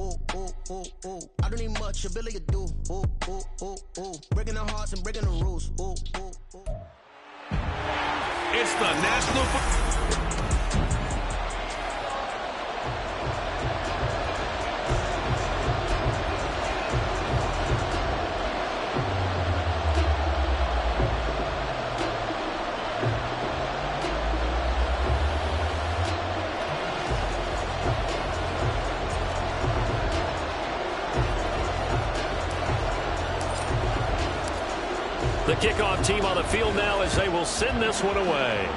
I don't need much, ability to do. Breaking the hearts and breaking the rules. It's the National The kickoff team on the field now as they will send this one away.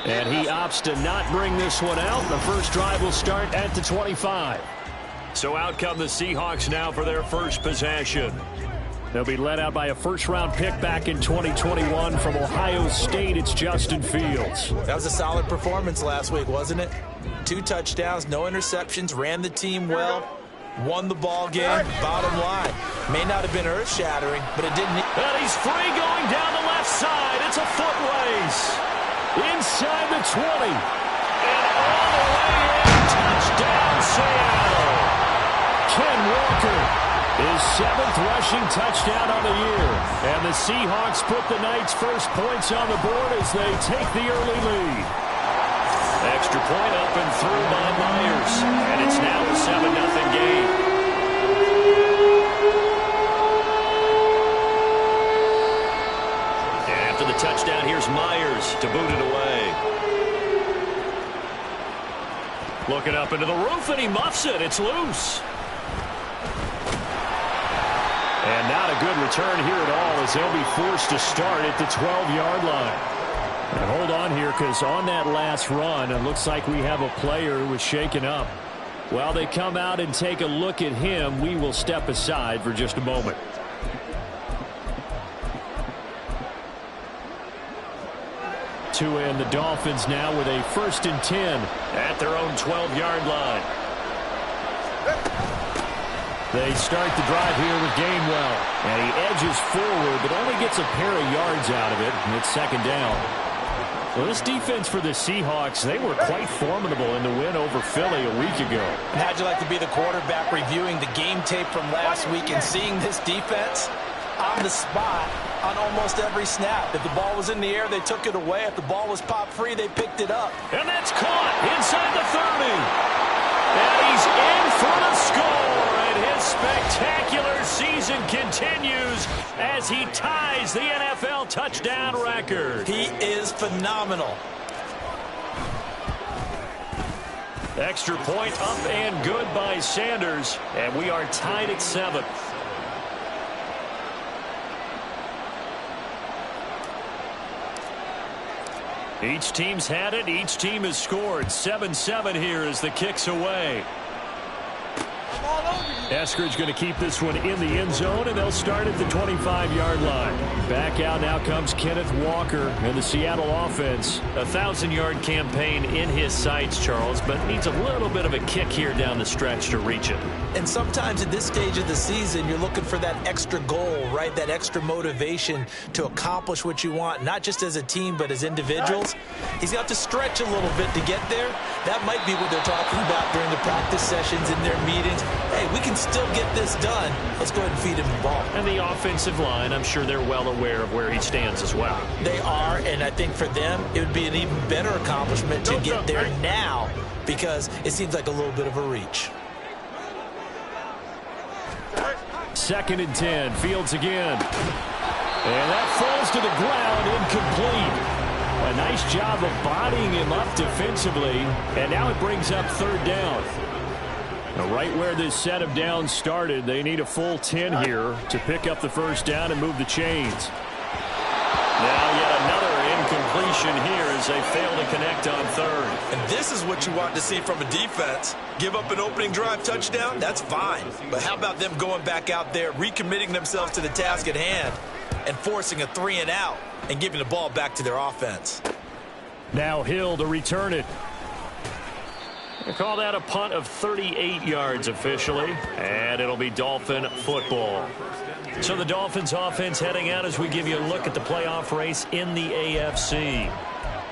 And he opts to not bring this one out. The first drive will start at the 25. So out come the Seahawks now for their first possession. They'll be led out by a first-round pick back in 2021 from Ohio State. It's Justin Fields. That was a solid performance last week, wasn't it? 2 touchdowns, no interceptions, ran the team well. Won the ball game. Bottom line, may not have been earth-shattering, but it didn't. And he's free going down the left side. It's a foot race. Inside the 20. And all the way in. Touchdown, Seattle. Ken Walker, his 7th rushing touchdown on the year. And the Seahawks put the Knights' first points on the board as they take the early lead. Extra point up and through by Myers. And it's now a 7-0 game. And after the touchdown, here's Myers to boot it away. Looking up into the roof, and he muffs it. It's loose. And not a good return here at all as they'll be forced to start at the 12-yard line. And hold on here, because on that last run, it looks like we have a player who was shaken up. While they come out and take a look at him, we will step aside for just a moment. To end the Dolphins now with a 1st and 10 at their own 12-yard line. They start the drive here with Gainwell. And he edges forward, but only gets a pair of yards out of it. And it's 2nd down. Well, this defense for the Seahawks, they were quite formidable in the win over Philly a week ago. And how'd you like to be the quarterback reviewing the game tape from last week and seeing this defense on the spot on almost every snap? If the ball was in the air, they took it away. If the ball was popped free, they picked it up. And that's caught inside the 30. And he's in for the score. And his spectacular season continues as he ties the NFL touchdown record. He is phenomenal. Extra point up and good by Sanders. And we are tied at 7. Each team's had it. Each team has scored. 7-7 here as the kick's away. Eskridge going to keep this one in the end zone, and they'll start at the 25-yard line. Back out now comes Kenneth Walker and the Seattle offense. 1,000-yard campaign in his sights, Charles, but needs a little bit of a kick here down the stretch to reach it. And sometimes at this stage of the season, you're looking for that extra goal, right? That extra motivation to accomplish what you want, not just as a team, but as individuals. He's got to stretch a little bit to get there. That might be what they're talking about during the practice sessions in their meetings. Hey, we can still get this done. Let's go ahead and feed him the ball. And the offensive line, I'm sure they're well aware of where he stands as well. They are, and I think for them, it would be an even better accomplishment to get there now because it seems like a little bit of a reach. 2nd and 10. Fields again. And that falls to the ground, incomplete. A nice job of bodying him up defensively. And now it brings up 3rd down. Now right where this set of downs started, they need a full 10 here to pick up the first down and move the chains. Now yet another incompletion here as they fail to connect on 3rd. And this is what you want to see from a defense. Give up an opening drive touchdown, that's fine. But how about them going back out there, recommitting themselves to the task at hand, and forcing a 3-and-out and giving the ball back to their offense. Now Hill to return it. They call that a punt of 38 yards officially, and it'll be Dolphin football. So the Dolphins offense heading out as we give you a look at the playoff race in the AFC.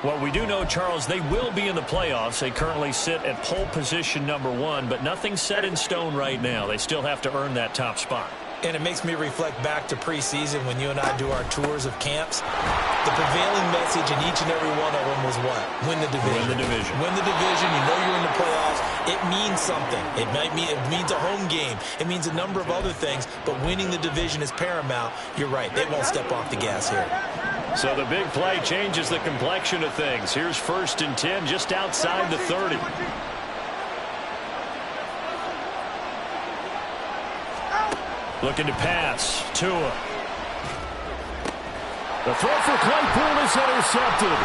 Well, we do know, Charles, they will be in the playoffs. They currently sit at pole position #1, but nothing's set in stone right now. They still have to earn that top spot. And it makes me reflect back to preseason when you and I do our tours of camps. The prevailing message in each and every one of them was what? Win the division. Win the division. Win the division. You know you're in the playoffs. It means something. It means a home game. It means a number of other things, but winning the division is paramount. You're right. They won't step off the gas here. So the big play changes the complexion of things. Here's 1st and 10 just outside the 30. Looking to pass. Tua. The throw for Claypool is intercepted.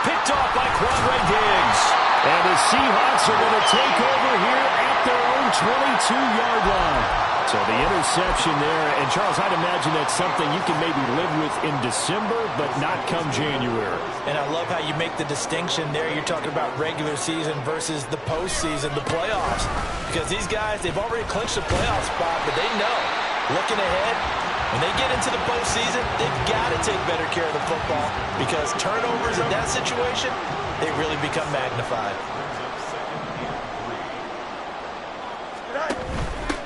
Picked off by Quadre Diggs. And the Seahawks are going to take over here at their own 22-yard line. So the interception there. And, Charles, I'd imagine that's something you can maybe live with in December, but not come January. And I love how you make the distinction there. You're talking about regular season versus the postseason, the playoffs. Because these guys, they've already clinched a playoff spot, but they know, looking ahead, when they get into the postseason, they've got to take better care of the football because turnovers in that situation, they really become magnified.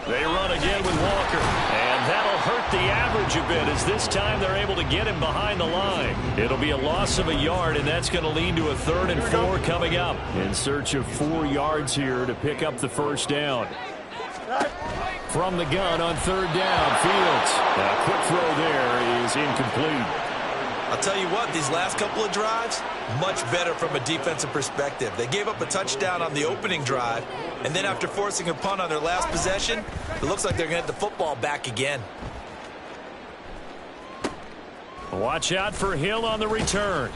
They run again with Walker, and that'll hurt the average a bit as this time they're able to get him behind the line. It'll be a loss of a yard, and that's going to lead to a 3rd and 4 coming up. In search of 4 yards here to pick up the first down. From the gun on 3rd down, Fields. A quick throw there is incomplete. I'll tell you what, these last couple of drives, much better from a defensive perspective. They gave up a touchdown on the opening drive, and then after forcing a punt on their last possession, it looks like they're going to get the football back again. Watch out for Hill on the return.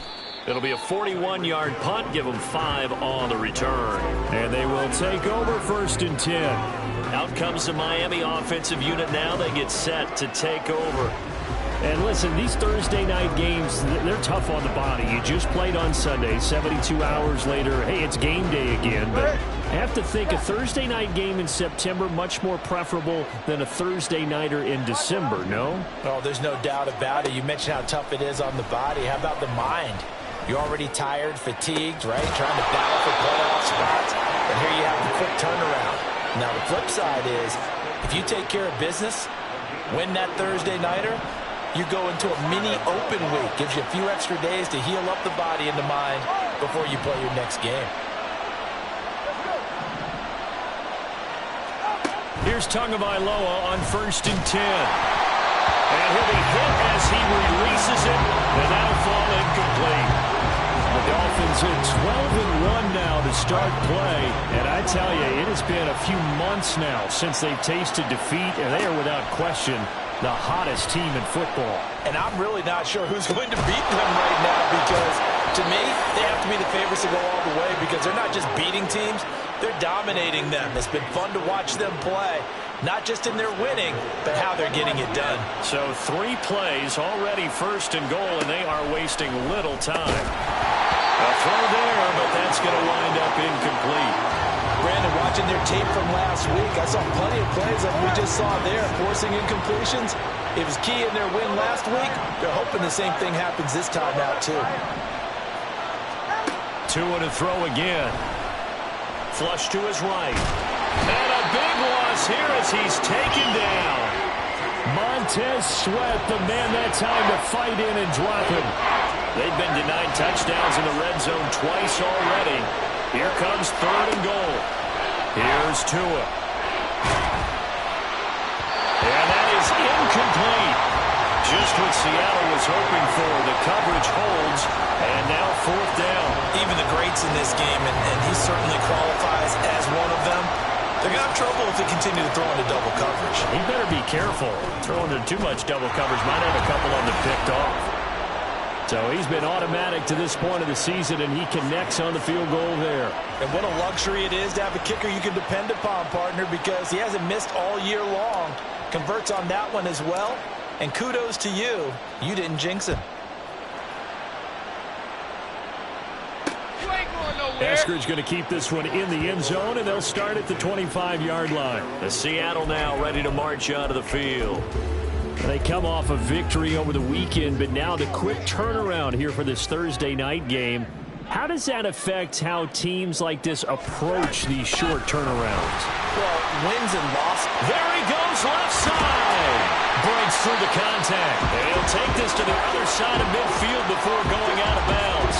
It'll be a 41-yard punt, give them 5 on the return. And they will take over 1st and 10. Out comes the Miami offensive unit now. They get set to take over. And listen, these Thursday night games, they're tough on the body. You just played on Sunday, 72 hours later, hey, it's game day again. But I have to think a Thursday night game in September much more preferable than a Thursday nighter in December, no? Oh, there's no doubt about it. You mentioned how tough it is on the body. How about the mind? You're already tired, fatigued, right? Trying to battle for playoff spots. And here you have the quick turnaround. Now, the flip side is, if you take care of business, win that Thursday nighter, you go into a mini open week. Gives you a few extra days to heal up the body and the mind before you play your next game. Here's Tagovailoa on 1st and 10. And he'll be hit as he releases it, and that'll fall incomplete. The Dolphins at 12-1 now to start play. And I tell you, it has been a few months now since they've tasted defeat, and they are without question the hottest team in football. And I'm really not sure who's going to beat them right now because, to me, they have to be the favorites to go all the way because they're not just beating teams, they're dominating them. It's been fun to watch them play, not just in their winning, but how they're getting it done. So 3 plays already 1st and goal, and they are wasting little time. A throw there, but that's going to wind up incomplete. Brandon, watching their tape from last week, I saw plenty of plays like we just saw there, forcing incompletions. It was key in their win last week. They're hoping the same thing happens this time out, too. Tua to throw again. Flush to his right. And a big loss here as he's taken down. Montez Sweat, the man that time to fight in and drop him. They've been denied touchdowns in the red zone twice already. Here comes 3rd and goal. Here's Tua. And that is incomplete. Just what Seattle was hoping for. The coverage holds. And now 4th down. Even the greats in this game, and he certainly qualifies as one of them, they're going to have trouble if they continue to throw into double coverage. He better be careful. Throwing into too much double coverage might have a couple of them picked off. So he's been automatic to this point of the season, and he connects on the field goal there. And what a luxury it is to have a kicker you can depend upon, partner, because he hasn't missed all year long. Converts on that one as well. And kudos to you. You didn't jinx him. Eskridge going to keep this one in the end zone, and they'll start at the 25-yard line. The Seattle now ready to march out of the field. They come off a victory over the weekend, but now the quick turnaround here for this Thursday night game. How does that affect how teams like this approach these short turnarounds? Well, wins and losses. There he goes, left side. Breaks through the contact. And he'll take this to the other side of midfield before going out of bounds.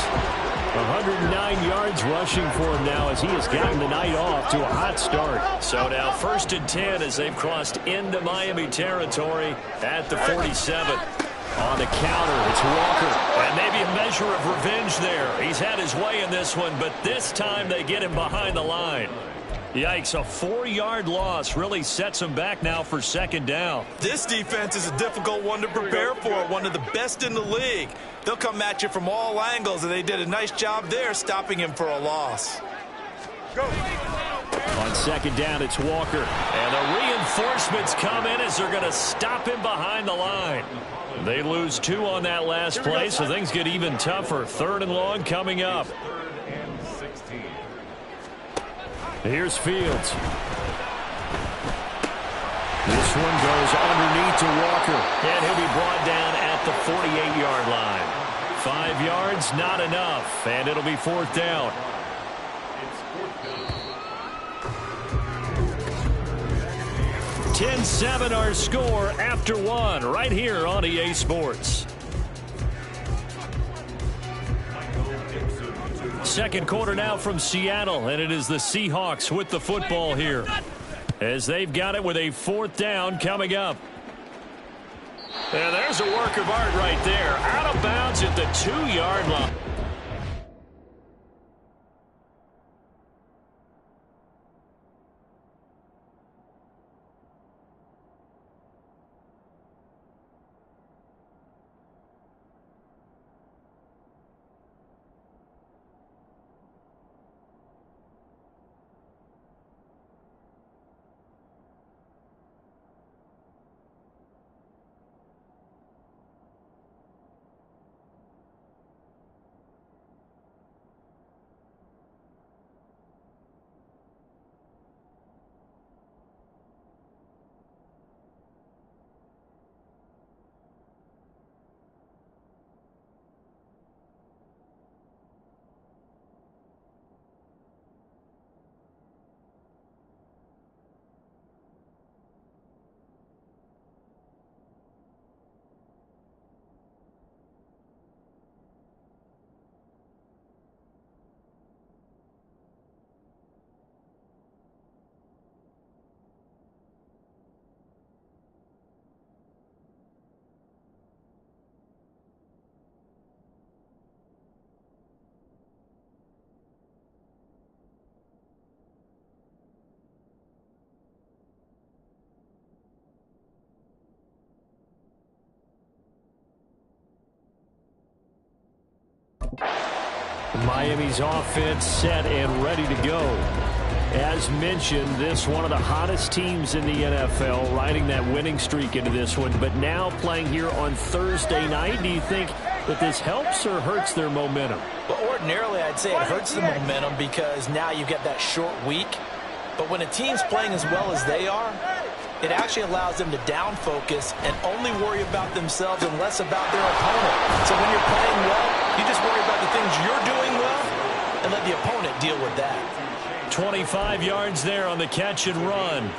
109 yards rushing for him now as he has gotten the night off to a hot start. So now 1st and 10 as they've crossed into Miami territory at the 47. On the counter, it's Walker. And maybe a measure of revenge there. He's had his way in this one, but this time they get him behind the line. Yikes, a 4-yard loss really sets him back now for 2nd down. This defense is a difficult one to prepare for, one of the best in the league. They'll come at you from all angles, and they did a nice job there stopping him for a loss. Go. On 2nd down, it's Walker. And the reinforcements come in as they're going to stop him behind the line. They lose 2 on that last play, so things get even tougher. 3rd and long coming up. Here's Fields. This one goes underneath to Walker. And he'll be brought down at the 48-yard line. 5 yards, not enough. And it'll be 4th down. 10-7 our score after 1 right here on EA Sports. Second quarter now from Seattle, and it is the Seahawks with the football here as they've got it with a 4th down coming up. And there's a work of art right there. Out of bounds at the 2-yard line. Miami's offense set and ready to go. As mentioned, this one of the hottest teams in the NFL, riding that winning streak into this one, but now playing here on Thursday night. Do you think that this helps or hurts their momentum? Well, ordinarily, I'd say it hurts the momentum because now you've got that short week. But when a team's playing as well as they are, it actually allows them to down focus and only worry about themselves and less about their opponent. So when you're playing well, you just worry about the things you're doing well and let the opponent deal with that. 25 yards there on the catch and run.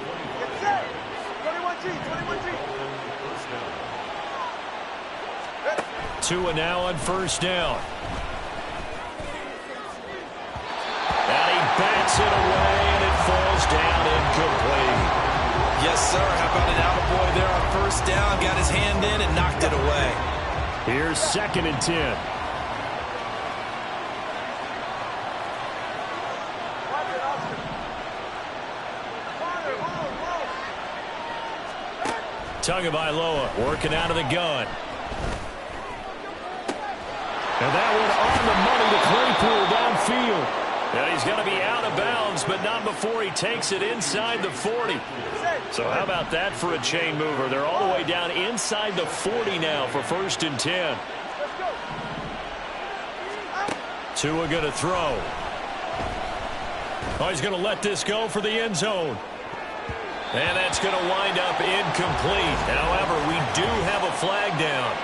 Tua now on 1st down. And he bats it away, and it falls down incomplete. Yes, sir. How about an attaboy there on 1st down? Got his hand in and knocked it away. Here's 2nd and 10. Tagovailoa working out of the gun. And that one on the money to Claypool downfield. And he's going to be out of bounds, but not before he takes it inside the 40. So how about that for a chain mover? They're all the way down inside the 40 now for 1st and 10. Tua going to throw. Oh, he's going to let this go for the end zone. And that's going to wind up incomplete. However, we do have a flag down.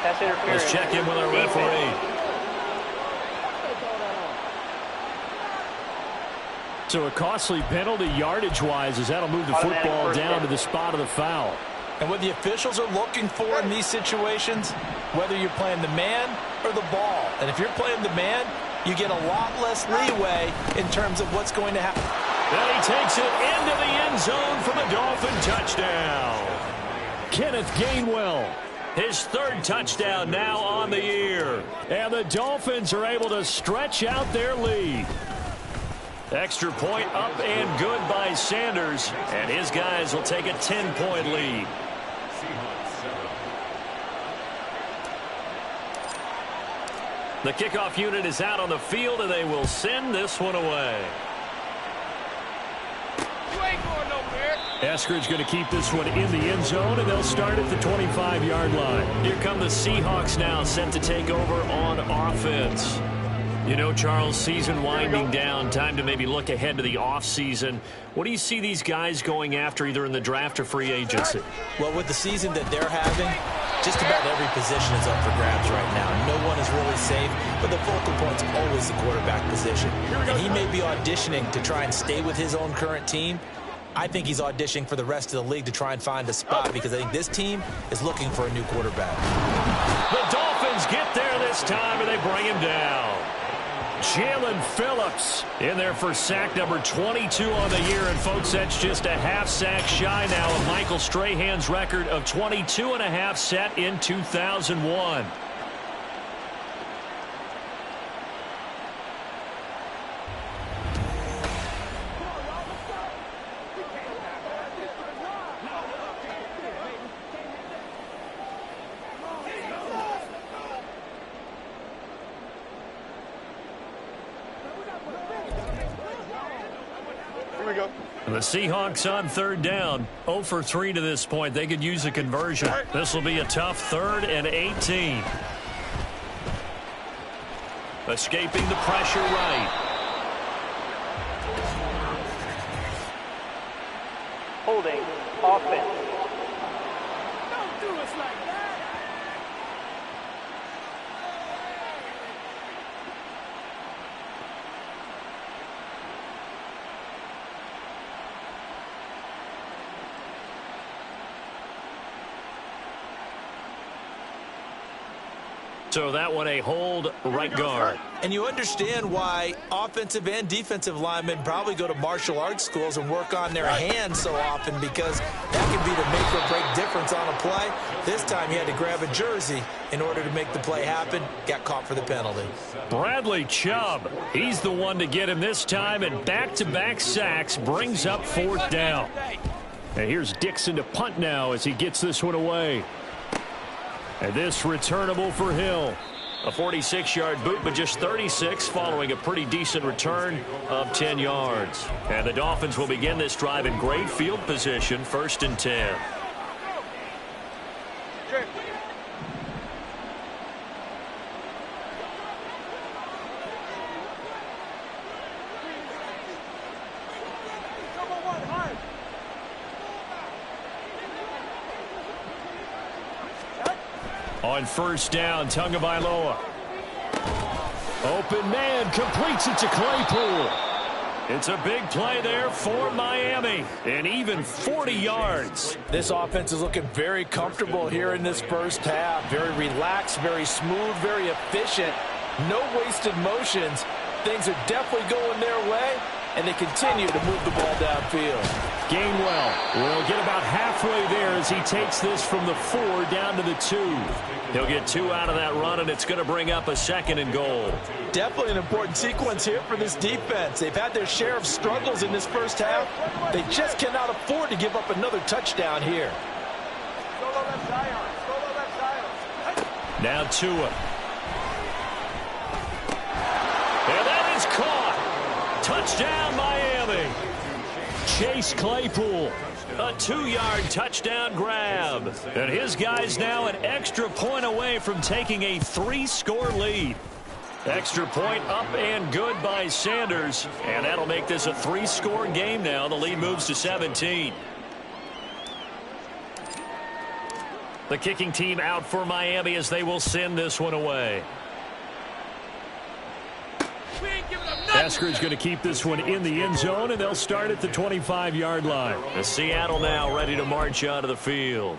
Let's check in with our referee. So a costly penalty yardage-wise as that'll move the football down to the spot of the foul. And what the officials are looking for in these situations, whether you're playing the man or the ball. And if you're playing the man, you get a lot less leeway in terms of what's going to happen. And he takes it into the end zone for the Dolphin touchdown. Kenneth Gainwell, his third touchdown now on the year. And the Dolphins are able to stretch out their lead. Extra point up and good by Sanders. And his guys will take a 10-point lead. The kickoff unit is out on the field, and they will send this one away. You ain't going nowhere. Eskridge going to keep this one in the end zone, and they'll start at the 25-yard line. Here come the Seahawks now, set to take over on offense. You know, Charles, season winding down, time to maybe look ahead to the offseason. What do you see these guys going after either in the draft or free agency? Well, with the season that they're having, just about every position is up for grabs right now. No one is really safe, but the focal point's always the quarterback position. And he may be auditioning to try and stay with his own current team. I think he's auditioning for the rest of the league to try and find a spot because I think this team is looking for a new quarterback. The Dolphins get there this time, and they bring him down. Jalen Phillips in there for sack number 22 on the year. And, folks, that's just a half sack shy now of Michael Strahan's record of 22.5 set in 2001. The Seahawks on third down, 0 for 3 to this point. They could use a conversion. This will be a tough 3rd and 18. Escaping the pressure right. Holding offense. Don't do us like that. So that one a hold right guard. And you understand why offensive and defensive linemen probably go to martial arts schools and work on their hands so often, because that can be the make or break difference on a play. This time he had to grab a jersey in order to make the play happen. Got caught for the penalty. Bradley Chubb, he's the one to get him this time, and back-to-back sacks brings up 4th down. And here's Dixon to punt now as he gets this one away. And this returnable for Hill. A 46-yard boot, but just 36 following a pretty decent return of 10 yards. And the Dolphins will begin this drive in great field position, 1st and 10. On 1st down, Tagovailoa. Open man, completes it to Claypool. It's a big play there for Miami, and even 40 yards. This offense is looking very comfortable here in this first half. Very relaxed, very smooth, very efficient. No wasted motions. Things are definitely going their way, and they continue to move the ball downfield. Gainwell will get about halfway there as he takes this from the 4 down to the 2. He'll get 2 out of that run, and it's going to bring up a 2nd and goal. Definitely an important sequence here for this defense. They've had their share of struggles in this first half. They just cannot afford to give up another touchdown here. Now Tua. And that is caught. Touchdown, Miami. Chase Claypool, a 2-yard touchdown grab. And his guys now an extra point away from taking a 3-score lead. Extra point up and good by Sanders. And that'll make this a 3-score game now. The lead moves to 17. The kicking team out for Miami as they will send this one away. We ain't giving up nothing. Eskridge going to keep this one in the end zone, and they'll start at the 25-yard line. The Seattle now ready to march onto the field.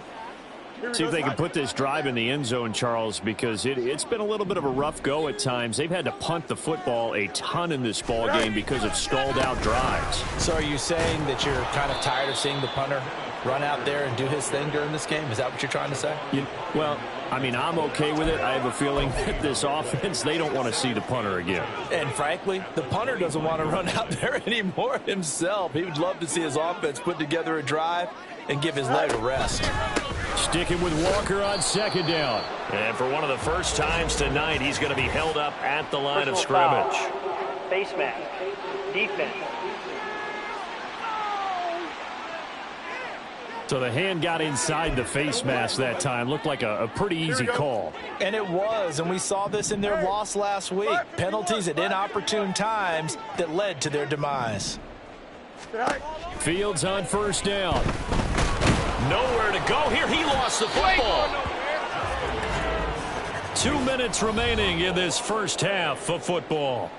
See if they can put this drive in the end zone, Charles, because it's been a little bit of a rough go at times. They've had to punt the football a ton in this ball game because of stalled out drives. So are you saying that you're kind of tired of seeing the punter run out there and do his thing during this game? Is that what you're trying to say? Well, I mean, I'm okay with it. I have a feeling that this offense, they don't want to see the punter again. And frankly, the punter doesn't want to run out there anymore himself. He would love to see his offense put together a drive and give his leg a rest. Sticking with Walker on second down. And for one of the first times tonight, he's going to be held up at the line of scrimmage. Face mask. Defense. So the hand got inside the face mask that time. Looked like a pretty easy call. And it was, and we saw this in their loss last week. Penalties at inopportune times that led to their demise. Fields on first down. Nowhere to go here. He lost the football. 2 minutes remaining in this first half of football.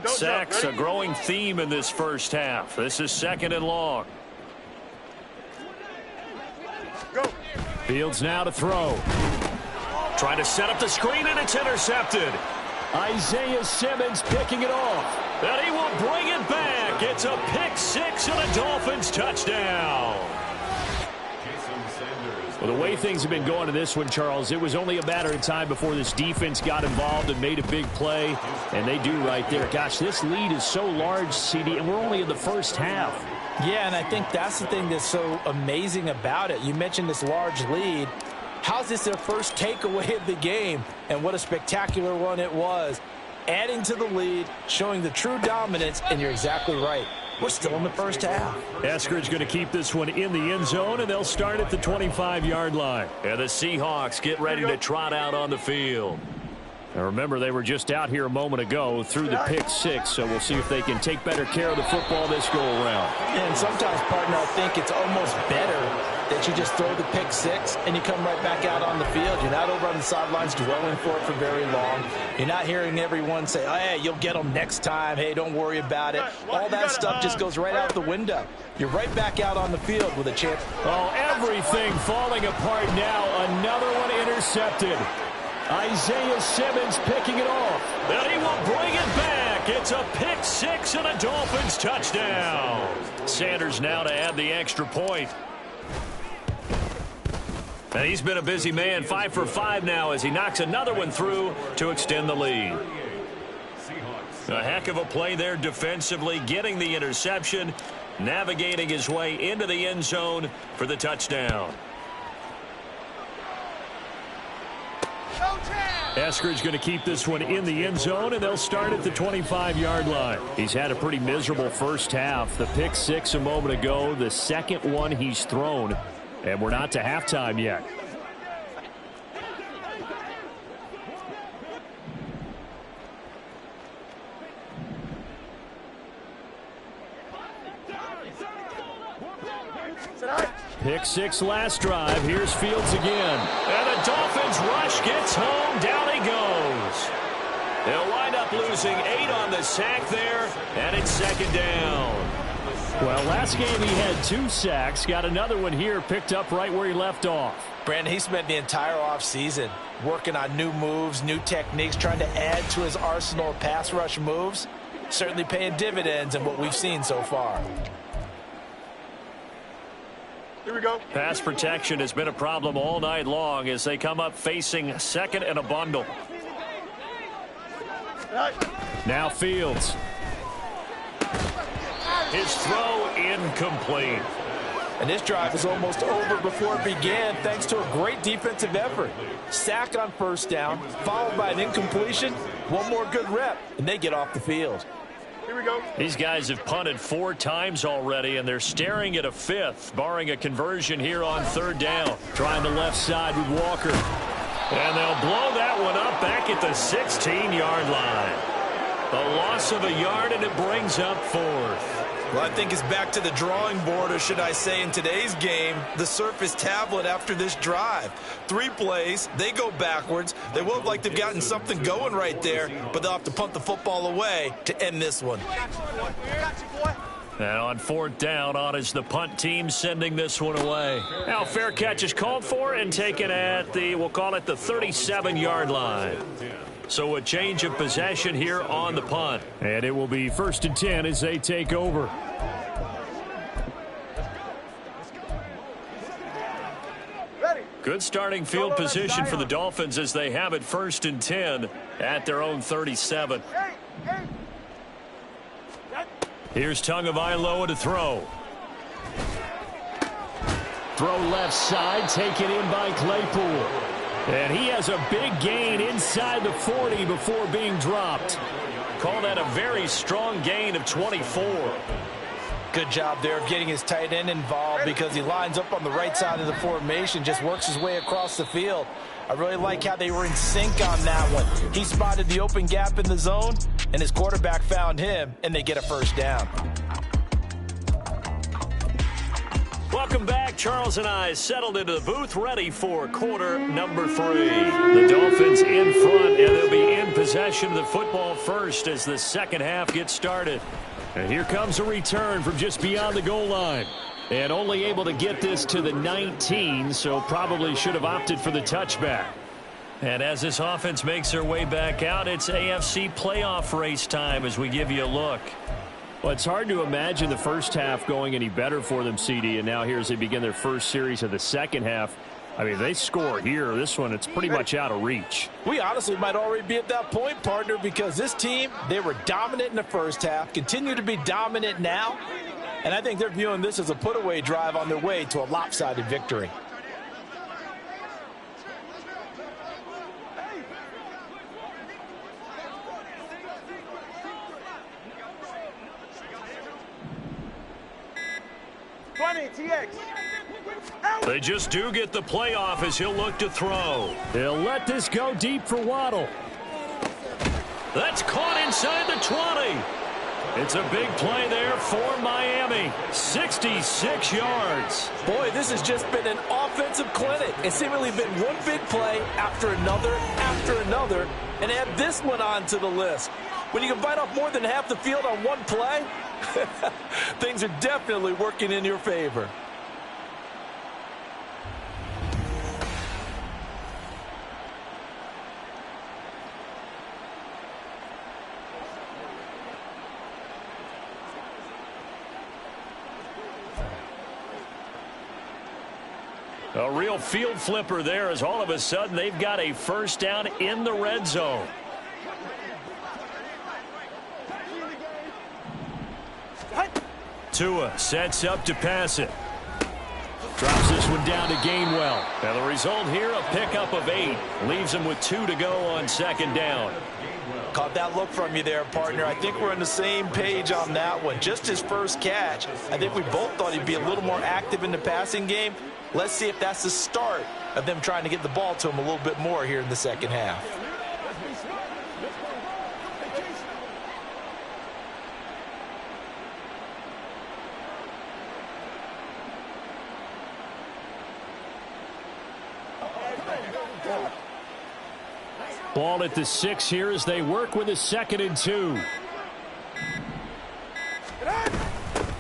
Sacks, a growing theme in this first half. This is 2nd and long. Fields now to throw. Trying to set up the screen, and it's intercepted. Isaiah Simmons picking it off. And he will bring it back. It's a pick six and a Dolphins touchdown. Well, the way things have been going to this one, Charles, it was only a matter of time before this defense got involved and made a big play, and they do right there. Gosh, this lead is so large, CD, and we're only in the first half. Yeah, and I think that's the thing that's so amazing about it. You mentioned this large lead. How's this their first takeaway of the game? And what a spectacular one it was. Adding to the lead, showing the true dominance, and you're exactly right. We're still in the first half. Eskridge going to keep this one in the end zone, and they'll start at the 25-yard line. And the Seahawks get ready to trot out on the field. Now remember, they were just out here a moment ago through the pick six, so we'll see if they can take better care of the football this go-around. And sometimes, partner, I think it's almost better that you just throw the pick six and you come right back out on the field. You're not over on the sidelines dwelling for it for very long. You're not hearing everyone say, oh, hey, you'll get them next time. Hey, don't worry about it. All that stuff just goes right out the window. You're right back out on the field with a chance. Oh, everything falling apart now. Another one intercepted. Isaiah Simmons picking it off. And he will bring it back. It's a pick six and a Dolphins touchdown. Sanders now to add the extra point. And he's been a busy man, 5 for 5 now as he knocks another one through to extend the lead. A heck of a play there defensively, getting the interception, navigating his way into the end zone for the touchdown. Eskridge going to keep this one in the end zone, and they'll start at the 25-yard line. He's had a pretty miserable first half. The pick six a moment ago, the second one he's thrown, and we're not to halftime yet. Pick six last drive. Here's Fields again. And the Dolphins rush gets home. Down he goes. They'll wind up losing 8 on the sack there, and it's second down. Well, last game he had 2 sacks. Got another one here, picked up right where he left off. Brandon, he spent the entire offseason working on new moves, new techniques, trying to add to his arsenal of pass rush moves. Certainly paying dividends in what we've seen so far. Here we go. Pass protection has been a problem all night long as they come up facing second and a bundle. Now Fields. His throw incomplete. And this drive was almost over before it began thanks to a great defensive effort. Sack on first down, followed by an incompletion. One more good rep, and they get off the field. Here we go. These guys have punted 4 times already, and they're staring at a 5th, barring a conversion here on third down. Trying the left side with Walker. And they'll blow that one up back at the 16-yard line. The loss loss of a yard, and it brings up 4th. Well, I think it's back to the drawing board, or should I say in today's game, the Surface tablet after this drive. 3 plays, they go backwards. They will look like they've gotten something going right there, but they'll have to punt the football away to end this one. And on 4th down, on is the punt team sending this one away. Now fair catch is called for and taken at the, we'll call it the 37-yard line. So a change of possession here on the punt. And it will be 1st and 10 as they take over. Good starting field position for the Dolphins as they have it 1st and 10 at their own 37. Here's Tagovailoa to throw. Throw left side, taken in by Claypool. And he has a big gain inside the 40 before being dropped. Call that a very strong gain of 24. Good job there of getting his tight end involved because he lines up on the right side of the formation, just works his way across the field. I really like how they were in sync on that one. He spotted the open gap in the zone, and his quarterback found him, and they get a 1st down. Welcome back. Charles and I settled into the booth, ready for quarter number 3. The Dolphins in front, and they'll be in possession of the football first as the second half gets started. And here comes a return from just beyond the goal line. And only able to get this to the 19, so probably should have opted for the touchback. And as this offense makes their way back out, it's AFC playoff race time as we give you a look. Well, it's hard to imagine the first half going any better for them, CD, and now here as they begin their first series of the second half. I mean, if they score here, this one, it's pretty much out of reach. We honestly might already be at that point, partner, because this team, they were dominant in the first half, continue to be dominant now, and I think they're viewing this as a put-away drive on their way to a lopsided victory. They just do get the playoff as he'll look to throw. They'll let this go deep for Waddle. That's caught inside the 20. It's a big play there for Miami. 66 yards. Boy, this has just been an offensive clinic. It's seemingly been one big play after another, and add this one on to the list. When you can bite off more than half the field on one play, things are definitely working in your favor. A real field flipper there as all of a sudden they've got a 1st down in the red zone. Tua sets up to pass it. Drops this one down to Gainwell. Now the result here, a pickup of 8. Leaves him with 2 to go on 2nd down. Caught that look from you there, partner. I think we're on the same page on that one. Just his first catch. I think we both thought he'd be a little more active in the passing game. Let's see if that's the start of them trying to get the ball to him a little bit more here in the second half. Ball at the 6 here as they work with a 2nd and 2.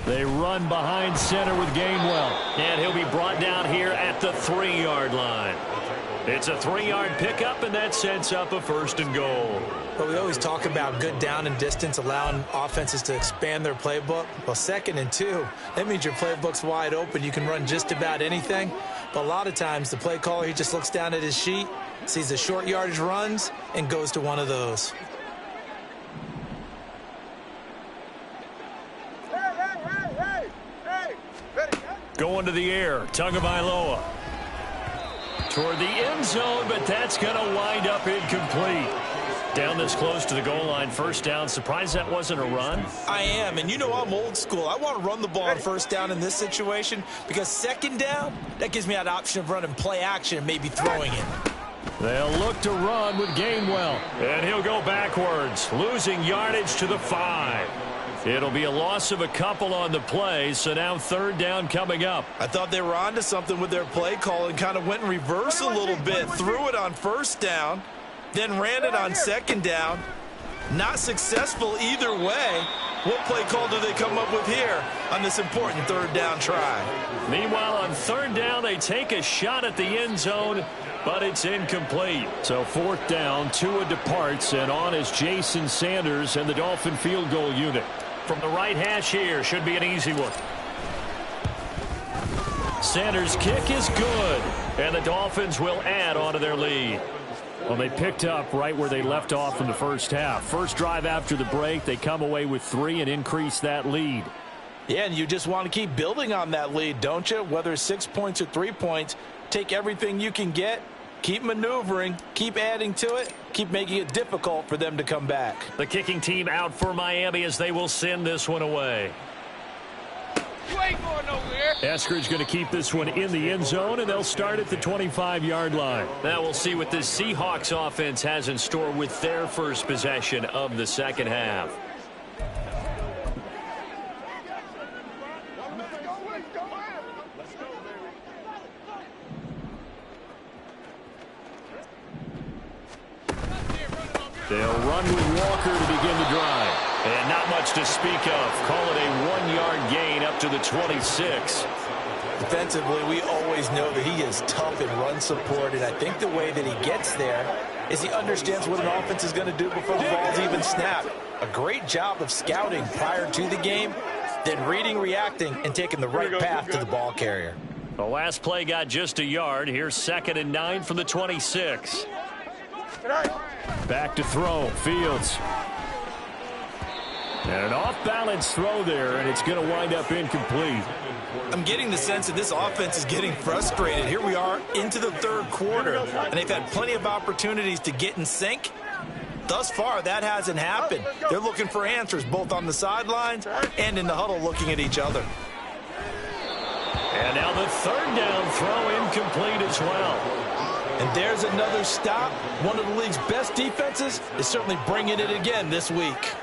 They run behind center with Gainwell. And he'll be brought down here at the 3-yard line. It's a 3-yard pickup, and that sets up a 1st and goal. But we always talk about good down and distance, allowing offenses to expand their playbook. Well, 2nd and 2, that means your playbook's wide open. You can run just about anything. But a lot of times, the play caller, he just looks down at his sheet, sees the short yardage runs, and goes to one of those. Going to the air, Tagovailoa. Toward the end zone, but that's going to wind up incomplete. Down this close to the goal line, 1st down. Surprised that wasn't a run? I am, and you know I'm old school. I want to run the ball on 1st down in this situation because 2nd down, that gives me that option of running play action and maybe throwing it. They'll look to run with Gainwell. And he'll go backwards, losing yardage to the 5. It'll be a loss of a couple on the play, so now third down coming up. I thought they were onto something with their play call and kind of went in reverse a little bit. Threw it on first down, then ran it on second down. Not successful either way. What play call do they come up with here on this important third down try? Meanwhile, on third down, they take a shot at the end zone, but it's incomplete. So fourth down, Tua departs, and on is Jason Sanders and the Dolphin field goal unit. From the right hash here, should be an easy one. Sanders' kick is good, and the Dolphins will add on to their lead. Well, they picked up right where they left off in the first half. First drive after the break, they come away with 3 and increase that lead. Yeah, and you just want to keep building on that lead, don't you? Whether it's 6 points or 3 points, take everything you can get, keep maneuvering, keep adding to it, keep making it difficult for them to come back. The kicking team out for Miami as they will send this one away. You ain't going nowhere. Eskridge going to keep this one in the end zone, and they'll start at the 25-yard line. Now we'll see what this Seahawks offense has in store with their first possession of the second half. They'll run with Walker to begin the drive. And not much to speak of. Call it a 1-yard gain up to the 26. Defensively, we always know that he is tough in run support, and I think the way that he gets there is he understands what an offense is going to do before the ball's even snapped. A great job of scouting prior to the game, then reading, reacting, and taking the right path to the ball carrier. The last play got just a yard. Here's 2nd and 9 from the 26. Back to throw. Fields. And an off-balance throw there, and it's going to wind up incomplete. I'm getting the sense that this offense is getting frustrated. Here we are into the third quarter, and they've had plenty of opportunities to get in sync. Thus far, that hasn't happened. They're looking for answers both on the sidelines and in the huddle looking at each other. And now the third down throw incomplete as well. And there's another stop. One of the league's best defenses is certainly bringing it again this week.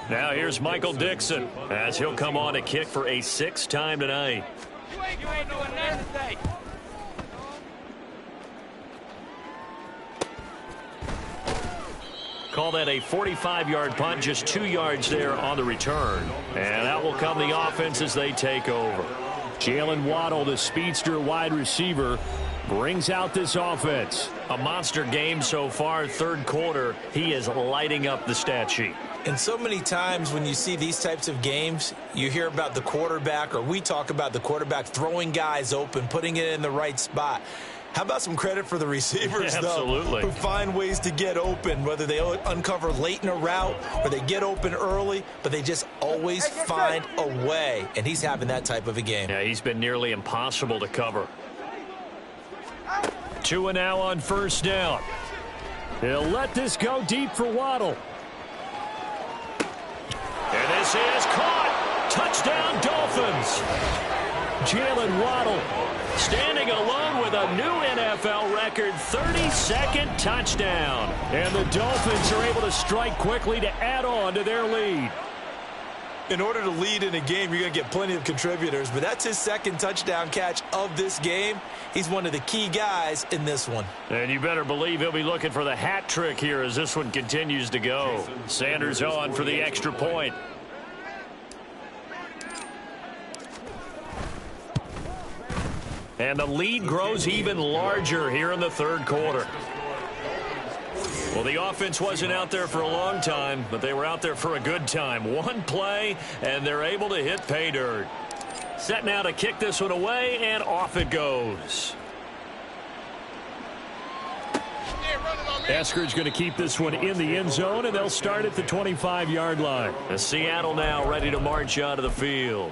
Now here's Michael Dixon as he'll come on to kick for a 6th time tonight. You ain't doing nothing today. Call that a 45-yard punt, just 2 yards there on the return. And out will come the offense as they take over. Jalen Waddle, the speedster wide receiver, brings out this offense. A monster game so far, third quarter. He is lighting up the stat sheet. And so many times when you see these types of games, you hear about the quarterback, or we talk about the quarterback throwing guys open, putting it in the right spot. How about some credit for the receivers, Absolutely. though, who find ways to get open, whether they uncover late in a route or they get open early, but they just always find a way, and he's having that type of a game. Yeah, he's been nearly impossible to cover. Tua now on first down. He'll let this go deep for Waddle. And this is caught. Touchdown, Dolphins. Jalen Waddle standing alone with a new NFL record 32nd touchdown. And the Dolphins are able to strike quickly to add on to their lead. In order to lead in a game, you're going to get plenty of contributors, but that's his 2nd touchdown catch of this game. He's one of the key guys in this one. And you better believe he'll be looking for the hat trick here as this one continues to go. Sanders on for the extra point. And the lead grows even larger here in the third quarter. Well, the offense wasn't out there for a long time, but they were out there for a good time. One play, and they're able to hit pay dirt. Set now to kick this one away, and off it goes. Eskridge going to keep this one in the end zone, and they'll start at the 25-yard line. And Seattle now ready to march out of the field.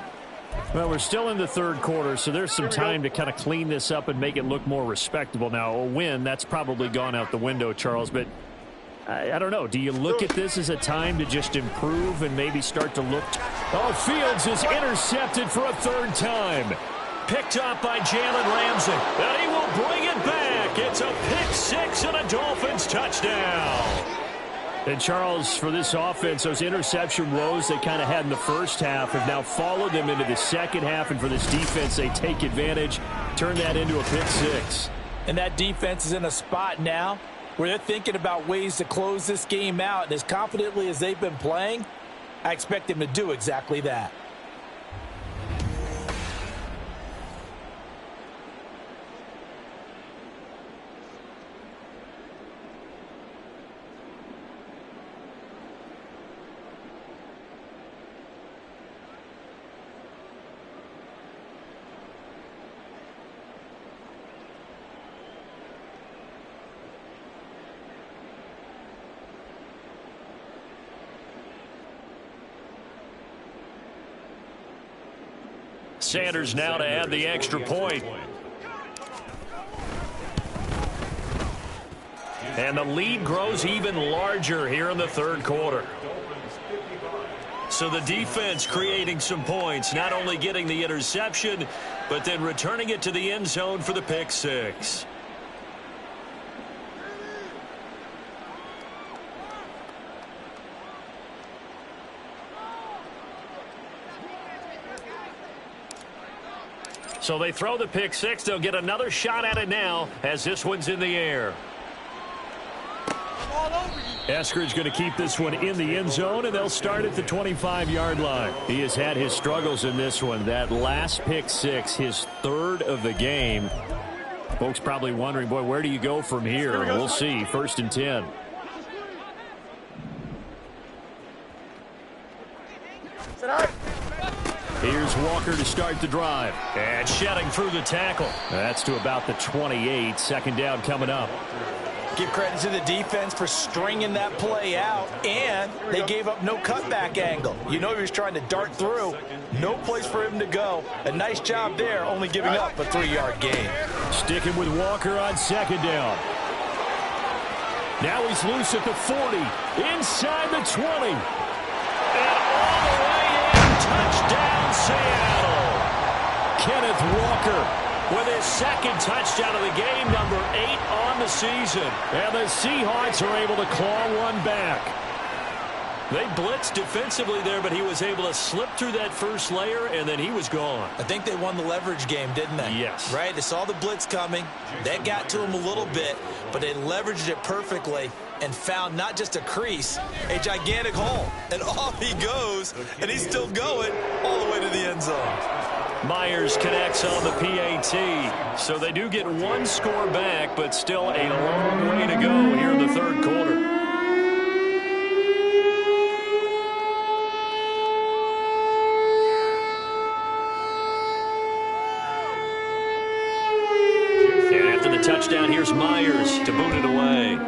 Well, we're still in the third quarter, so there's some time to kind of clean this up and make it look more respectable. Now, a win, that's probably gone out the window, Charles, but I don't know. Do you look at this as a time to just improve and maybe start to look? Oh, Fields is intercepted for a 3rd time. Picked up by Jalen Ramsey. And he will bring it back. It's a pick six and a Dolphins touchdown. And, Charles, for this offense, those interception woes they kind of had in the first half have now followed them into the second half. And for this defense, they take advantage, turn that into a pick six. And that defense is in a spot now where they're thinking about ways to close this game out. And as confidently as they've been playing, I expect them to do exactly that. Sanders now to add the extra point. And the lead grows even larger here in the third quarter. So the defense creating some points, not only getting the interception, but then returning it to the end zone for the pick six. So they throw the pick six. They'll get another shot at it now as this one's in the air. Eskridge going to keep this one in the end zone, and they'll start at the 25-yard line. He has had his struggles in this one. That last pick six, his third of the game. Folks probably wondering, boy, where do you go from here? We'll see. 1st and 10. Here's Walker to start the drive. And shedding through the tackle. That's to about the 28. Second down coming up. Give credit to the defense for stringing that play out, and they gave up no cutback angle. You know he was trying to dart through. No place for him to go. A nice job there, only giving up a 3-yard gain. Sticking with Walker on second down. Now he's loose at the 40. Inside the 20. And all the way in. Touchdown, Seattle. Kenneth Walker with his second touchdown of the game, number 8 on the season. And the Seahawks are able to claw one back. They blitzed defensively there, but he was able to slip through that first layer, and then he was gone. I think they won the leverage game, didn't they? Yes. Right? They saw the blitz coming. That got to him a little bit, but they leveraged it perfectly and found not just a crease, a gigantic hole. And off he goes, and he's still going all the way to the end zone. Myers connects on the PAT. So they do get one score back, but still a long way to go here in the third quarter. And after the touchdown, here's Myers to boot it away.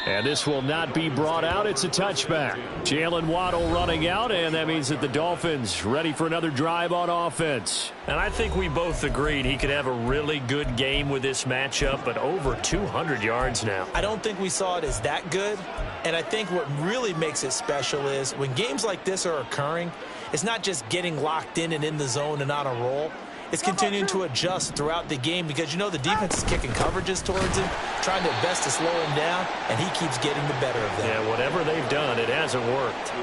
And this will not be brought out. It's a touchback. Jalen Waddle running out, and that means that the Dolphins ready for another drive on offense. And I think we both agreed he could have a really good game with this matchup, but over 200 yards now. I don't think we saw it as that good, and I think what really makes it special is when games like this are occurring, it's not just getting locked in and in the zone and on a roll. It's continuing to adjust throughout the game because, you know, the defense is kicking coverages towards him, trying their best to slow him down, and he keeps getting the better of them. Yeah, whatever they've done, it hasn't worked.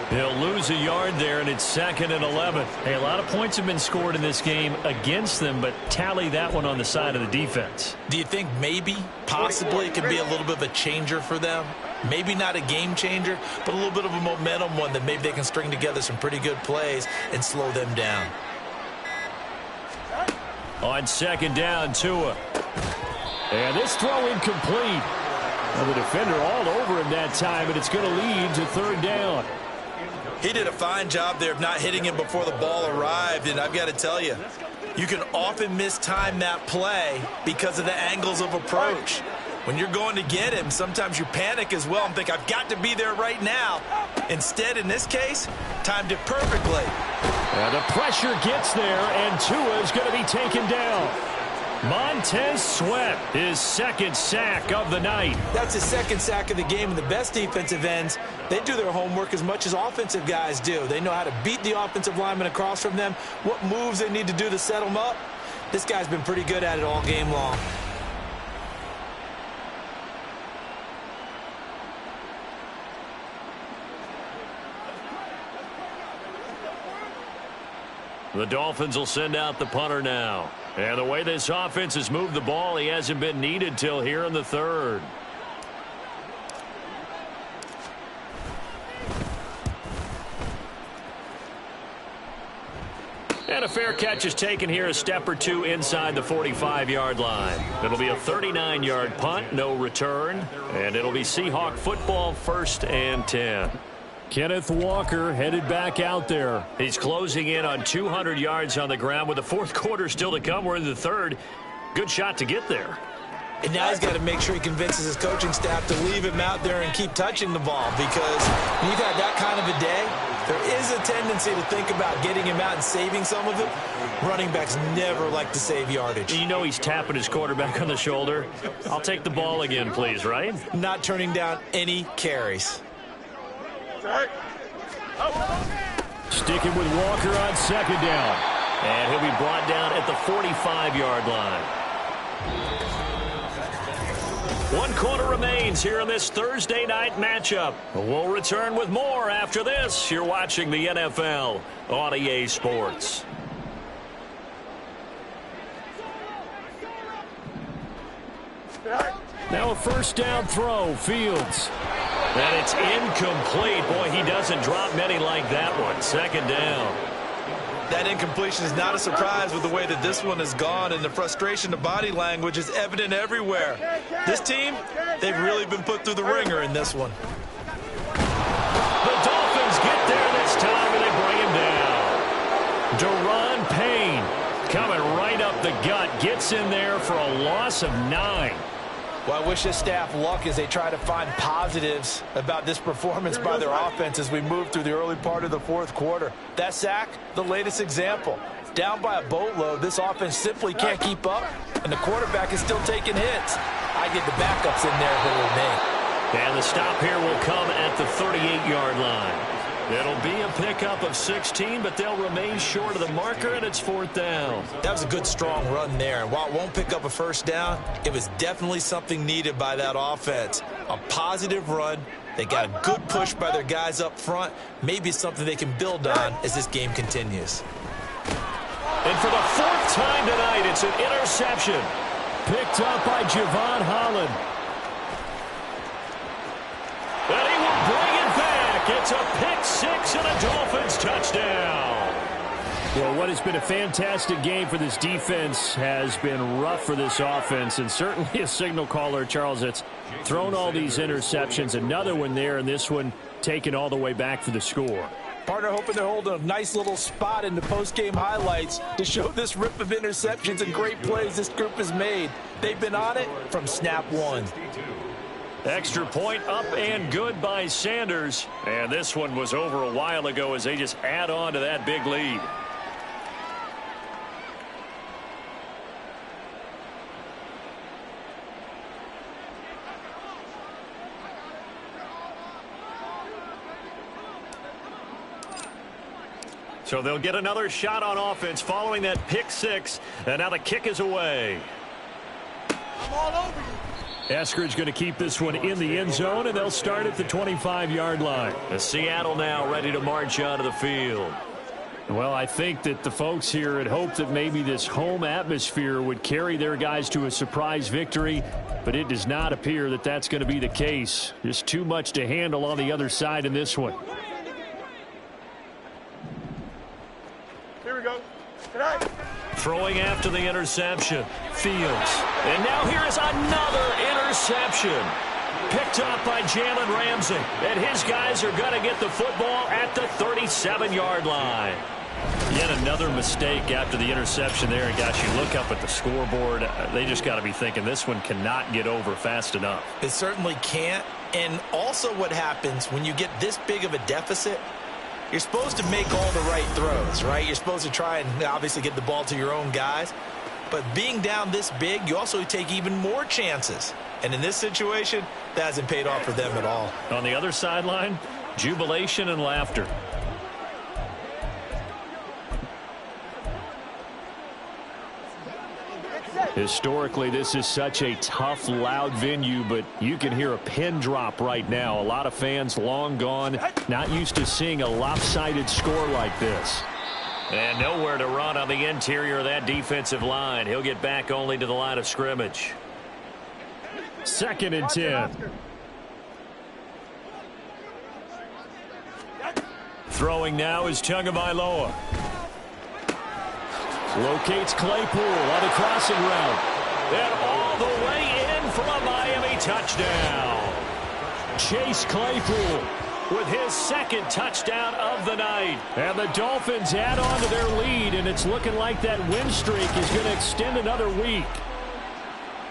They'll lose a yard there, and it's 2nd and 11. Hey, a lot of points have been scored in this game against them, but tally that one on the side of the defense. Do you think maybe, possibly, it could be a little bit of a changer for them? Maybe not a game changer, but a little bit of a momentum one that maybe they can string together some pretty good plays and slow them down. On 2nd down, Tua. And this throw incomplete. Well, the defender all over him that time, and it's going to lead to 3rd down. He did a fine job there of not hitting him before the ball arrived, and I've got to tell you, you can often mistime that play because of the angles of approach. When you're going to get him, sometimes you panic as well and think, I've got to be there right now. Instead, in this case, timed it perfectly. And the pressure gets there, and Tua is going to be taken down. Montez Sweat, his second sack of the night. That's his second sack of the game, and the best defensive ends, they do their homework as much as offensive guys do. They know how to beat the offensive lineman across from them, what moves they need to do to set them up. This guy's been pretty good at it all game long. The Dolphins will send out the punter now. And the way this offense has moved the ball, he hasn't been needed till here in the third. And a fair catch is taken here, a step or two inside the 45-yard line. It'll be a 39-yard punt, no return. And it'll be Seahawk football, 1st and 10. Kenneth Walker headed back out there. He's closing in on 200 yards on the ground with the fourth quarter still to come. We're in the third. Good shot to get there. And now he's got to make sure he convinces his coaching staff to leave him out there and keep touching the ball, because when you've had that kind of a day, there is a tendency to think about getting him out and saving some of it. Running backs never like to save yardage. You know he's tapping his quarterback on the shoulder. I'll take the ball again, please, right? Not turning down any carries. Sticking with Walker on 2nd down. And he'll be brought down at the 45-yard line. 1 quarter remains here in this Thursday night matchup. We'll return with more after this. You're watching the NFL on EA Sports. Now a 1st down throw, Fields. And it's incomplete. Boy, he doesn't drop many like that one. 2nd down. That incompletion is not a surprise with the way that this one has gone, and the frustration, the body language is evident everywhere. This team, they've really been put through the ringer in this one. The Dolphins get there this time, and they bring him down. Daron Payne coming right up the gut, gets in there for a loss of 9. Well, I wish this staff luck as they try to find positives about this performance by their offense as we move through the early part of the fourth quarter. That sack, the latest example. Down by a boatload, this offense simply can't keep up, and the quarterback is still taking hits. I get the backups in there if it were me. And the stop here will come at the 38-yard line. It'll be a pickup of 16, but they'll remain short of the marker, and it's 4th down. That was a good, strong run there. And while it won't pick up a 1st down, it was definitely something needed by that offense. A positive run. They got a good push by their guys up front. Maybe it's something they can build on as this game continues. And for the 4th time tonight, it's an interception. Picked up by Javon Holland. And he will bring it back. It's a pick 6 and a Dolphins touchdown. Well, what has been a fantastic game for this defense has been rough for this offense, and certainly a signal caller, Charles, that's thrown all these interceptions. Another one there, and this one taken all the way back for the score. Partner hoping to hold a nice little spot in the post-game highlights to show this rip of interceptions and great plays this group has made. They've been on it from snap 1. Extra point up and good by Sanders. And this one was over a while ago as they just add on to that big lead. So they'll get another shot on offense following that pick 6. And now the kick is away. I'm all over you. Eskridge going to keep this one in the end zone, and they'll start at the 25-yard line. Seattle now ready to march onto the field. Well, I think that the folks here had hoped that maybe this home atmosphere would carry their guys to a surprise victory, but it does not appear that that's going to be the case. Just too much to handle on the other side in this one. Here we go. Tonight. Throwing after the interception. Fields. And now here is another interception. Picked up by Jalen Ramsey. And his guys are going to get the football at the 37-yard line. Yet another mistake after the interception there. And gosh, you look up at the scoreboard, they just got to be thinking this one cannot get over fast enough. It certainly can't. And also what happens when you get this big of a deficit, you're supposed to make all the right throws, right? You're supposed to try and obviously get the ball to your own guys. But being down this big, you also take even more chances. And in this situation, that hasn't paid off for them at all. On the other sideline, jubilation and laughter. Historically, this is such a tough, loud venue, but you can hear a pin drop right now. A lot of fans long gone, not used to seeing a lopsided score like this. And nowhere to run on the interior of that defensive line. He'll get back only to the line of scrimmage. 2nd and 10. Throwing now is Tagovailoa. Locates Claypool on the crossing route. And all the way in for a Miami touchdown. Chase Claypool with his 2nd touchdown of the night. And the Dolphins add on to their lead, and it's looking like that win streak is going to extend another week.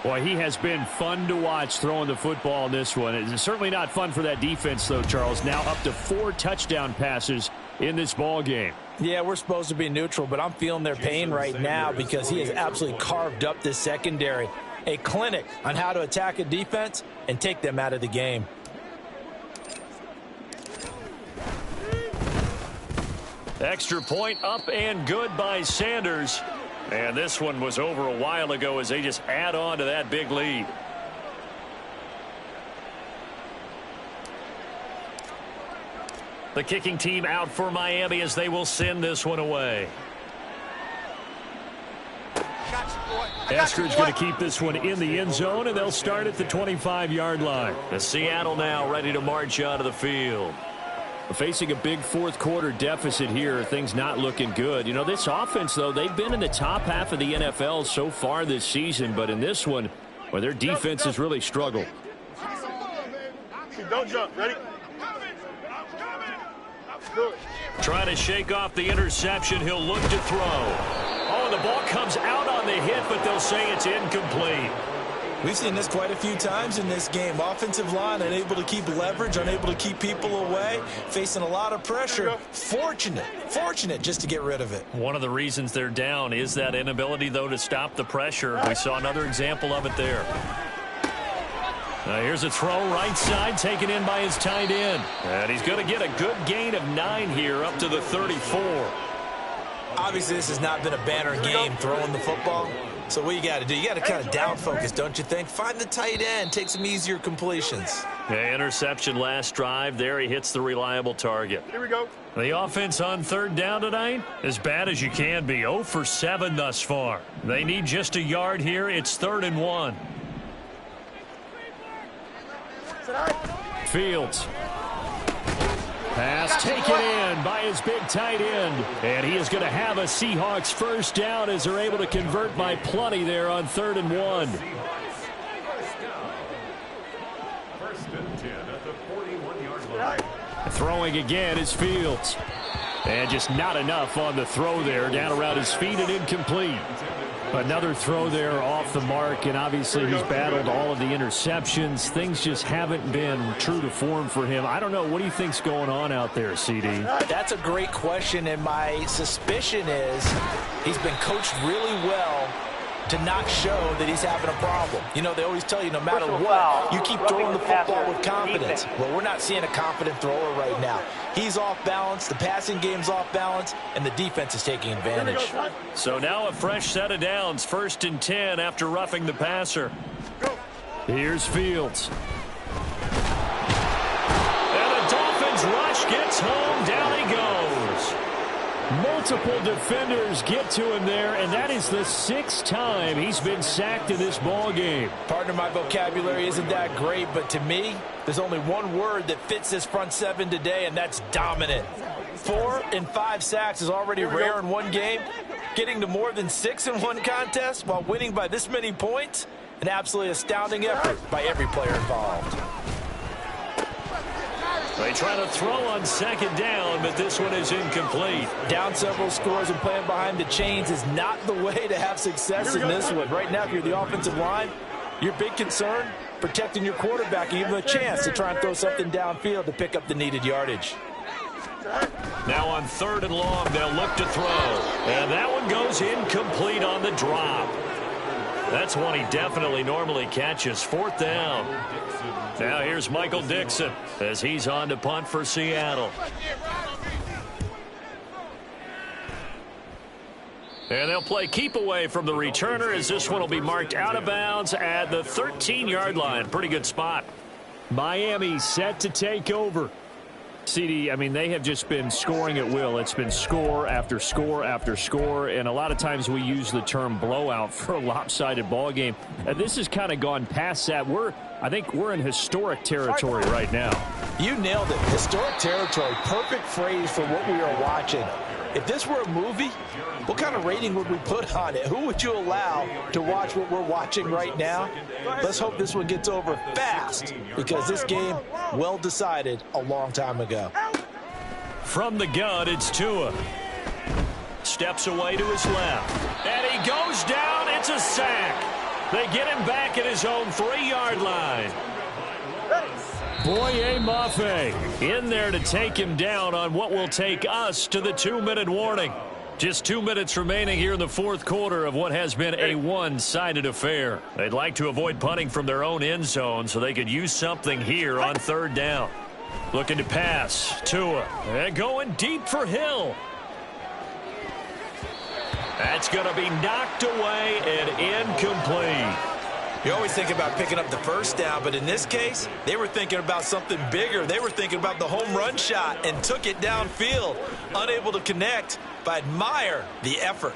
Boy, he has been fun to watch throwing the football in this one. It's certainly not fun for that defense, though, Charles. Now up to 4 touchdown passes in this ball game. Yeah, we're supposed to be neutral, but I'm feeling their pain right now because he has absolutely carved up this secondary. A clinic on how to attack a defense and take them out of the game. Extra point up and good by Sanders. And this one was over a while ago as they just add on to that big lead. The kicking team out for Miami as they will send this one away. Eskridge going to keep this one in the end zone, and they'll start at the 25-yard line. The Seattle now ready to march onto the field. Facing a big fourth-quarter deficit here, things not looking good. You know, this offense, though, they've been in the top half of the NFL so far this season, but in this one, well, their defense has really struggled. Don't jump. Ready? Trying to shake off the interception. He'll look to throw. Oh, and the ball comes out on the hit, but they'll say it's incomplete. We've seen this quite a few times in this game. Offensive line unable to keep leverage, unable to keep people away, facing a lot of pressure. Fortunate just to get rid of it. One of the reasons they're down is that inability, though, to stop the pressure. We saw another example of it there. Now here's a throw right side, taken in by his tight end. And he's going to get a good gain of 9 here, up to the 34. Obviously, this has not been a banner game throwing the football. So what you got to do, you got to kind of down focus, don't you think? Find the tight end, take some easier completions. Yeah, interception last drive. There he hits the reliable target. Here we go. The offense on 3rd down tonight, as bad as you can be. 0 for 7 thus far. They need just a yard here. It's 3rd and 1. Fields. Pass taken in by his big tight end. And he is going to have a Seahawks first down as they're able to convert by plenty there on 3rd and 1. Throwing again is Fields. And just not enough on the throw there. Down around his feet and incomplete. Another throw there off the mark, and obviously he's battled all of the interceptions. Things just haven't been true to form for him. I don't know. What do you think's going on out there, CD? That's a great question, and my suspicion is he's been coached really well to not show that he's having a problem. You know, they always tell you no matter what, you keep throwing the football with confidence. Well, we're not seeing a confident thrower right now. He's off balance, the passing game's off balance, and the defense is taking advantage. So now a fresh set of downs, 1st and 10 after roughing the passer. Here's Fields. And the Dolphins rush gets home, down he goes. Multiple defenders get to him there, and that is the 6th time he's been sacked in this ball game. Partner, my vocabulary isn't that great, but to me, there's only one word that fits this front 7 today, and that's dominant. 4 and 5 sacks is already rare in one game. Getting to more than 6 in one contest while winning by this many points, an absolutely astounding effort by every player involved. They try to throw on 2nd down, but this one is incomplete. Down several scores and playing behind the chains is not the way to have success in this one. Right now, if you're the offensive line, your big concern, protecting your quarterback and give him a chance to try and throw something downfield to pick up the needed yardage. Now on 3rd and long, they'll look to throw. And that one goes incomplete on the drop. That's one he definitely normally catches. 4th down. Now here's Michael Dixon as he's on to punt for Seattle. And they'll play keep away from the returner as this one will be marked out of bounds at the 13-yard line. Pretty good spot. Miami set to take over. CD, I mean, they have just been scoring at will. It's been score after score after score, and a lot of times we use the term blowout for a lopsided ball game. This has kind of gone past that. I think we're in historic territory right now. You nailed it. Historic territory. Perfect phrase for what we are watching. If this were a movie, what kind of rating would we put on it? Who would you allow to watch what we're watching right now? Let's hope this one gets over fast, because this game, well decided a long time ago. From the gun, it's Tua. Steps away to his left. And he goes down. It's a sack. They get him back at his own 3-yard line. Boye Mafe In there to take him down on what will take us to the 2-minute warning. Just 2 minutes remaining here in the 4th quarter of what has been a one-sided affair. They'd like to avoid punting from their own end zone so they could use something here on 3rd down. Looking to pass. Tua. And going deep for Hill. That's going to be knocked away and incomplete. You always think about picking up the first down, but in this case, they were thinking about something bigger. They were thinking about the home run shot and took it downfield. Unable to connect, but admire the effort.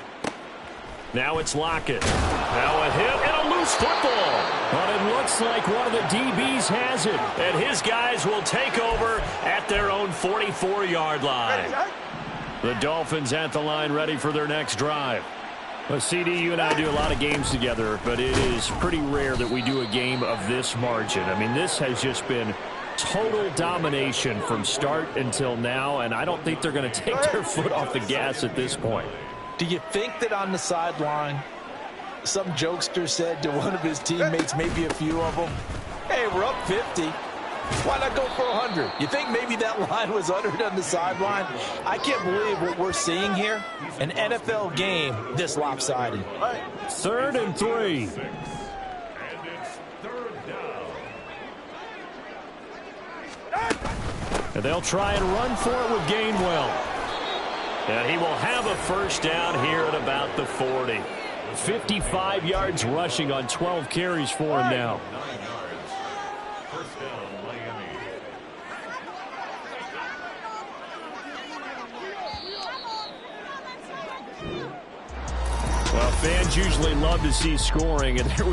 Now it's Lockett. Now a hit and a loose football. But it looks like one of the DBs has it. And his guys will take over at their own 44-yard line. The Dolphins at the line ready for their next drive. Well, CD, you and I do a lot of games together, but it is pretty rare that we do a game of this margin. I mean, this has just been total domination from start until now, and I don't think they're going to take their foot off the gas at this point. Do you think that on the sideline, some jokester said to one of his teammates, maybe a few of them, hey, we're up 50. Why not go for 100? You think maybe that line was uttered on the sideline? I can't believe what we're seeing here. An NFL game this lopsided. 3rd and 3. And they'll try and run for it with Gainwell. And he will have a first down here at about the 40. 55 yards rushing on 12 carries for him now. Well, fans usually love to see scoring, and there was